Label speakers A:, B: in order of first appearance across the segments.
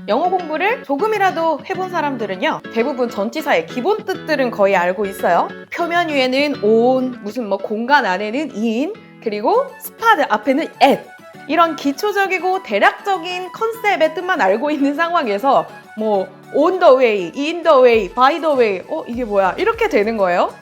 A: 영어 공부를 조금이라도 해본 사람들은요, 대부분 전치사의 기본 뜻들은 거의 알고 있어요. 표면 위에는 on, 무슨 뭐 공간 안에는 in, 그리고 spot 앞에는 at. 이런 기초적이고 대략적인 컨셉의 뜻만 알고 있는 상황에서 뭐 on the way, in the way, by the way, 이게 뭐야? 이렇게 되는 거예요.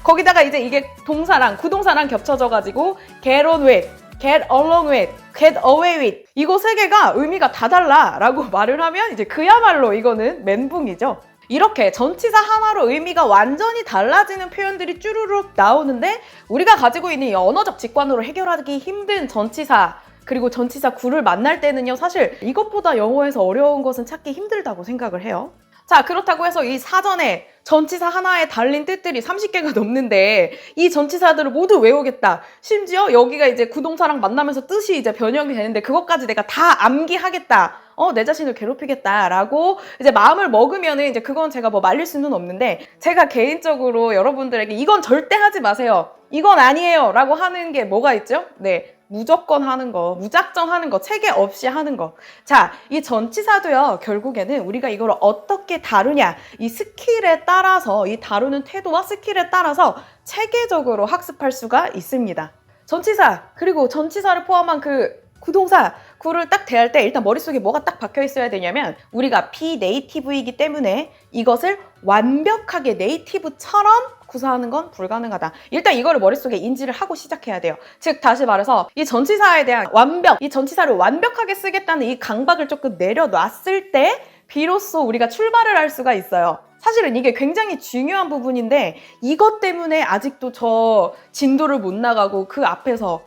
A: 거기다가 이제 이게 동사랑 구동사랑 겹쳐져가지고 get on with, get along with, get away with, 이거 세 개가 의미가 다 달라 라고 말을 하면 이제 그야말로 이거는 멘붕이죠. 이렇게 전치사 하나로 의미가 완전히 달라지는 표현들이 쭈루룩 나오는데, 우리가 가지고 있는 이 언어적 직관으로 해결하기 힘든 전치사, 그리고 전치사 구를 만날 때는요, 사실 이것보다 영어에서 어려운 것은 찾기 힘들다고 생각을 해요. 자, 그렇다고 해서 이 사전에 전치사 하나에 달린 뜻들이 30개가 넘는데 이 전치사들을 모두 외우겠다. 심지어 여기가 이제 구동사랑 만나면서 뜻이 이제 변형이 되는데 그것까지 내가 다 암기하겠다. 내 자신을 괴롭히겠다라고 이제 마음을 먹으면은 이제 그건 제가 뭐 말릴 수는 없는데, 제가 개인적으로 여러분들에게 이건 절대 하지 마세요, 이건 아니에요 라고 하는 게 뭐가 있죠? 네, 무조건 하는 거, 무작정 하는 거, 체계 없이 하는 거. 자, 이 전치사도요, 결국에는 우리가 이걸 어떻게 다루냐, 이 스킬에 따라서, 이 다루는 태도와 스킬에 따라서 체계적으로 학습할 수가 있습니다. 전치사, 그리고 전치사를 포함한 그 구동사, 구를 딱 대할 때 일단 머릿속에 뭐가 딱 박혀 있어야 되냐면, 우리가 비네이티브이기 때문에 이것을 완벽하게 네이티브처럼 구사하는 건 불가능하다. 일단 이거를 머릿속에 인지를 하고 시작해야 돼요. 즉, 다시 말해서 이 전치사에 대한 완벽, 이 전치사를 완벽하게 쓰겠다는 이 강박을 조금 내려놨을 때 비로소 우리가 출발을 할 수가 있어요. 사실은 이게 굉장히 중요한 부분인데 이것 때문에 아직도 저 진도를 못 나가고 그 앞에서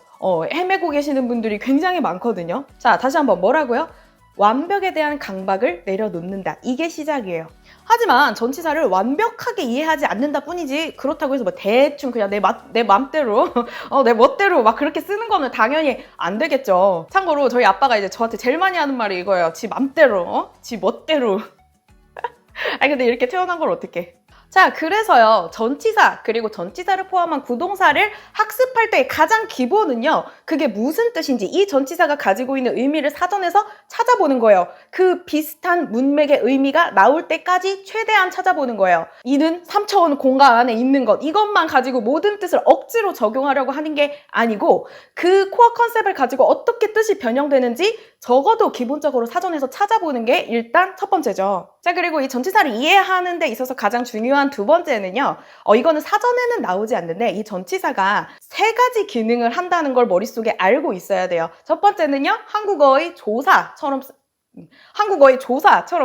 A: 헤매고 계시는 분들이 굉장히 많거든요. 자, 다시 한번 뭐라고요? 완벽에 대한 강박을 내려놓는다. 이게 시작이에요. 하지만 전치사를 완벽하게 이해하지 않는다 뿐이지, 그렇다고 해서 뭐 대충 그냥 내 맘대로 내 멋대로 막 그렇게 쓰는 거는 당연히 안 되겠죠. 참고로 저희 아빠가 이제 저한테 제일 많이 하는 말이 이거예요. 지 맘대로, 지 멋대로. 아니 근데 이렇게 태어난 걸 어떡해. 자, 그래서요, 전치사 그리고 전치사를 포함한 구동사를 학습할 때의 가장 기본은요, 그게 무슨 뜻인지 이 전치사가 가지고 있는 의미를 사전에서 찾아보는 거예요. 그 비슷한 문맥의 의미가 나올 때까지 최대한 찾아보는 거예요. 이는 3차원 공간 안에 있는 것, 이것만 가지고 모든 뜻을 억지로 적용하려고 하는 게 아니고, 그 코어 컨셉을 가지고 어떻게 뜻이 변형되는지 적어도 기본적으로 사전에서 찾아보는 게 일단 첫 번째죠. 자, 그리고 이 전치사를 이해하는 데 있어서 가장 중요한 두 번째는요, 이거는 사전에는 나오지 않는데 이 전치사가 세 가지 기능을 한다는 걸 머릿속에 알고 있어야 돼요. 첫 번째는요, 한국어의 조사처럼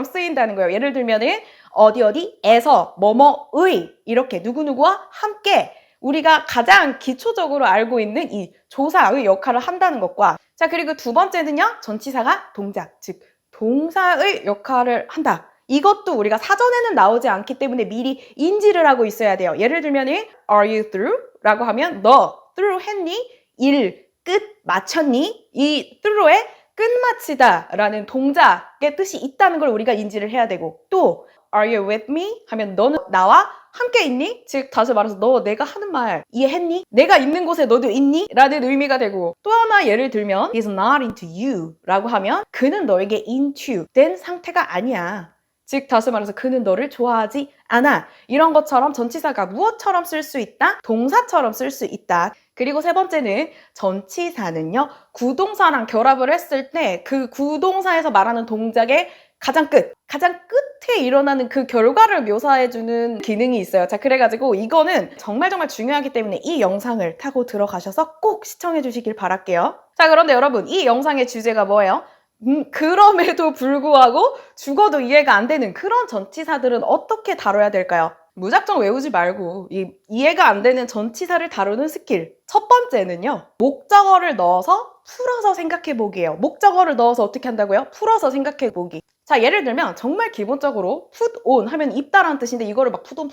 A: 쓰인다는 거예요. 예를 들면은 어디에서 뭐뭐의, 이렇게 누구누구와 함께, 우리가 가장 기초적으로 알고 있는 이 조사의 역할을 한다는 것과, 자, 그리고 두 번째는요, 전치사가 동작, 즉 동사의 역할을 한다. 이것도 우리가 사전에는 나오지 않기 때문에 미리 인지를 하고 있어야 돼요. 예를 들면은 Are you through? 라고 하면 너 through 했니? 일, 끝, 마쳤니? 이 through에 끝마치다 라는 동작의 뜻이 있다는 걸 우리가 인지를 해야 되고, 또 Are you with me? 하면 너는 나와 함께 있니? 즉, 다시 말해서 너 내가 하는 말 이해했니? 내가 있는 곳에 너도 있니? 라는 의미가 되고, 또 하나 예를 들면 He's not into you 라고 하면 그는 너에게 into 된 상태가 아니야. 즉, 다시 말해서 그는 너를 좋아하지 않아. 이런 것처럼 전치사가 무엇처럼 쓸 수 있다? 동사처럼 쓸 수 있다. 그리고 세 번째는 전치사는요, 구동사랑 결합을 했을 때 그 구동사에서 말하는 동작의 가장 끝에 일어나는 그 결과를 묘사해주는 기능이 있어요. 자, 그래가지고 이거는 정말 중요하기 때문에 이 영상을 타고 들어가셔서 꼭 시청해 주시길 바랄게요. 자, 그런데 여러분, 이 영상의 주제가 뭐예요? 그럼에도 불구하고 죽어도 이해가 안 되는 그런 전치사들은 어떻게 다뤄야 될까요? 무작정 외우지 말고 이해가 안 되는 전치사를 다루는 스킬. 첫 번째는요, 목적어를 넣어서 풀어서 생각해 보기예요. 목적어를 넣어서 어떻게 한다고요? 풀어서 생각해 보기. 자, 예를 들면 정말 기본적으로 put on 하면 입다라는 뜻인데, 이거를 막 put on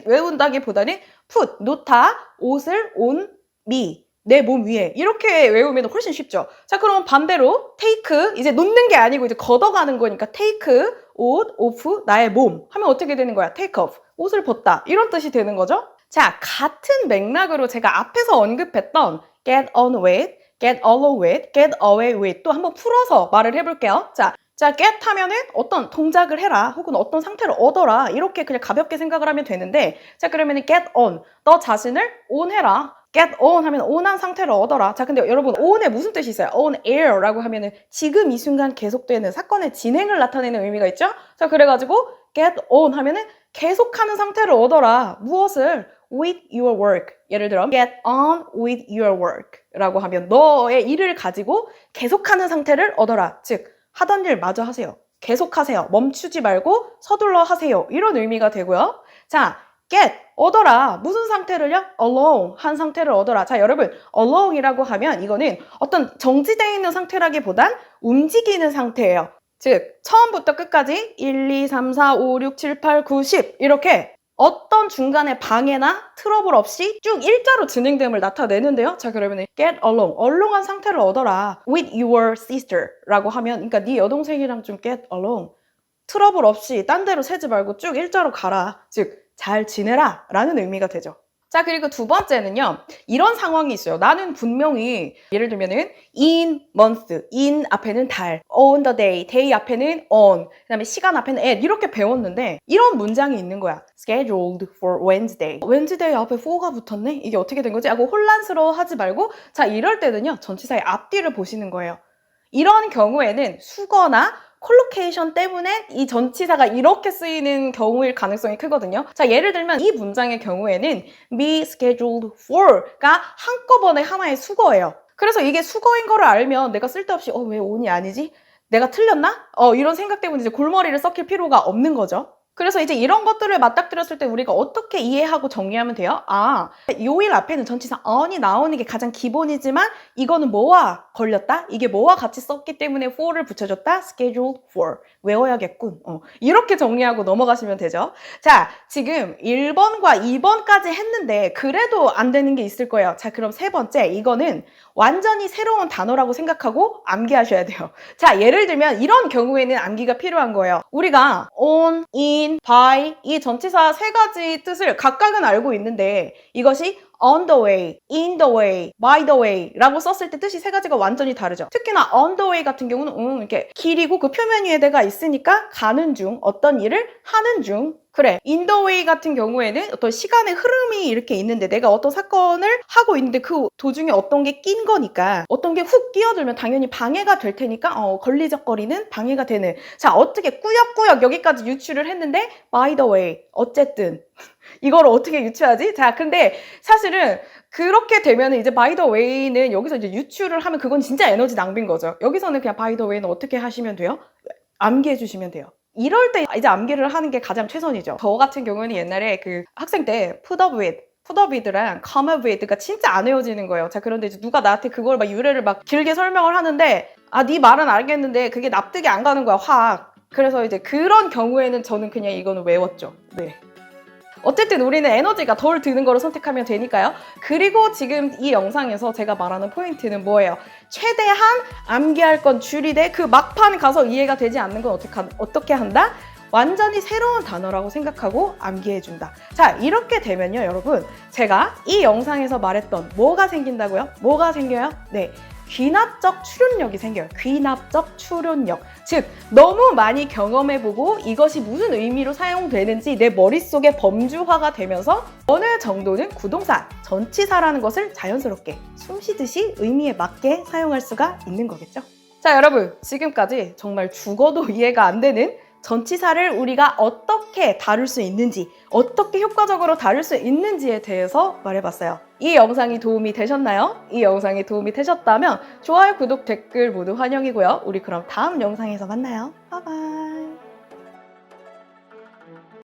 A: 외운다기보다는 put, 놓다, 옷을 on me, 내 몸 위에, 이렇게 외우면 훨씬 쉽죠. 자, 그럼 반대로 take, 이제 놓는 게 아니고 이제 걷어가는 거니까 take, 옷, off, 나의 몸 하면 어떻게 되는 거야? take off, 옷을 벗다, 이런 뜻이 되는 거죠. 자, 같은 맥락으로 제가 앞에서 언급했던 get on with, get along with, get away with 또 한번 풀어서 말을 해볼게요. 자, get 하면은 어떤 동작을 해라 혹은 어떤 상태를 얻어라 이렇게 그냥 가볍게 생각을 하면 되는데 자 그러면은 get on, 너 자신을 on 해라. get on 하면 on한 상태를 얻어라. 자 근데 여러분 on에 무슨 뜻이 있어요? on air라고 하면은 지금 이 순간 계속되는 사건의 진행을 나타내는 의미가 있죠? 자 그래가지고 get on 하면은 계속하는 상태를 얻어라. 무엇을? with your work. 예를 들어 get on with your work 라고 하면 너의 일을 가지고 계속하는 상태를 얻어라. 즉 하던 일 마저 하세요. 계속하세요. 멈추지 말고 서둘러 하세요. 이런 의미가 되고요. 자, get, 얻어라. 무슨 상태를요? along, 한 상태를 얻어라. 자, 여러분, along이라고 하면 이거는 어떤 정지되어 있는 상태라기보단 움직이는 상태예요. 즉, 처음부터 끝까지 1, 2, 3, 4, 5, 6, 7, 8, 9, 10 이렇게 어떤 중간에 방해나 트러블 없이 쭉 일자로 진행됨을 나타내는데요. 자 그러면 get along, along한 상태를 얻어라. with your sister 라고 하면 그러니까 네 여동생이랑 좀 get along. 트러블 없이 딴 데로 새지 말고 쭉 일자로 가라. 즉 잘 지내라 라는 의미가 되죠. 자 그리고 두 번째는요. 이런 상황이 있어요. 나는 분명히 예를 들면은 in month, in 앞에는 달, on the day, day 앞에는 on, 그 다음에 시간 앞에는 at 이렇게 배웠는데 이런 문장이 있는 거야. scheduled for Wednesday. Wednesday 앞에 for가 붙었네? 이게 어떻게 된 거지? 하고 혼란스러워 하지 말고 자 이럴 때는요. 전치사의 앞뒤를 보시는 거예요. 이런 경우에는 수거나 콜로케이션 때문에 이 전치사가 이렇게 쓰이는 경우일 가능성이 크거든요. 자, 예를 들면 이 문장의 경우에는 be scheduled for가 한꺼번에 하나의 수거예요. 그래서 이게 수거인 거를 알면 내가 쓸데없이 왜 on이 아니지? 내가 틀렸나? 이런 생각 때문에 이제 골머리를 썩힐 필요가 없는 거죠. 그래서 이제 이런 것들을 맞닥뜨렸을 때 우리가 어떻게 이해하고 정리하면 돼요? 요일 앞에는 전치사 on이 나오는 게 가장 기본이지만 이거는 뭐와 걸렸다? 이게 뭐와 같이 썼기 때문에 for를 붙여줬다? scheduled for. 외워야겠군. 이렇게 정리하고 넘어가시면 되죠. 자, 지금 1번과 2번까지 했는데 그래도 안 되는 게 있을 거예요. 자, 그럼 세 번째 이거는 완전히 새로운 단어라고 생각하고 암기하셔야 돼요. 자, 예를 들면 이런 경우에는 암기가 필요한 거예요. 우리가 on, in, by 이 전치사 세 가지 뜻을 각각은 알고 있는데 이것이 on the way, in the way, by the way 라고 썼을 때 뜻이 세 가지가 완전히 다르죠. 특히나 on the way 같은 경우는 이렇게 길이고 그 표면 위에 내가 있으니까 가는 중, 어떤 일을 하는 중. 그래, in the way 같은 경우에는 어떤 시간의 흐름이 이렇게 있는데 내가 어떤 사건을 하고 있는데 그 도중에 어떤 게 낀 거니까 어떤 게 훅 끼어들면 당연히 방해가 될 테니까 걸리적거리는 방해가 되는. 자, 어떻게 꾸역꾸역 여기까지 유추를 했는데 by the way, 어쨌든 이걸 어떻게 유추하지? 자, 근데 사실은 그렇게 되면 이제 by the way는 여기서 이제 유추를 하면 그건 진짜 에너지 낭비인 거죠. 여기서는 그냥 by the way는 어떻게 하시면 돼요? 암기해 주시면 돼요. 이럴 때 이제 암기를 하는 게 가장 최선이죠. 저 같은 경우는 옛날에 그 학생 때 put up with랑 come up with가 진짜 안 외워지는 거예요. 자, 그런데 이제 누가 나한테 그걸 막 유래를 막 길게 설명을 하는데 네 말은 알겠는데 그게 납득이 안 가는 거야, 확. 그래서 이제 그런 경우에는 저는 그냥 이거는 외웠죠. 네. 어쨌든 우리는 에너지가 덜 드는 거를 선택하면 되니까요. 그리고 지금 이 영상에서 제가 말하는 포인트는 뭐예요? 최대한 암기할 건 줄이되 그 막판 가서 이해가 되지 않는 건 어떻게 한다? 완전히 새로운 단어라고 생각하고 암기해준다. 자, 이렇게 되면요, 여러분. 제가 이 영상에서 말했던 뭐가 생긴다고요? 뭐가 생겨요? 네. 귀납적 추론력이 생겨요. 귀납적 추론력. 즉, 너무 많이 경험해보고 이것이 무슨 의미로 사용되는지 내 머릿속에 범주화가 되면서 어느 정도는 구동사, 전치사라는 것을 자연스럽게 숨쉬듯이 의미에 맞게 사용할 수가 있는 거겠죠. 자, 여러분. 지금까지 정말 죽어도 이해가 안 되는 전치사를 우리가 어떻게 다룰 수 있는지, 어떻게 효과적으로 다룰 수 있는지에 대해서 말해봤어요. 이 영상이 도움이 되셨나요? 이 영상이 도움이 되셨다면 좋아요, 구독, 댓글 모두 환영이고요. 우리 그럼 다음 영상에서 만나요. 바이바이.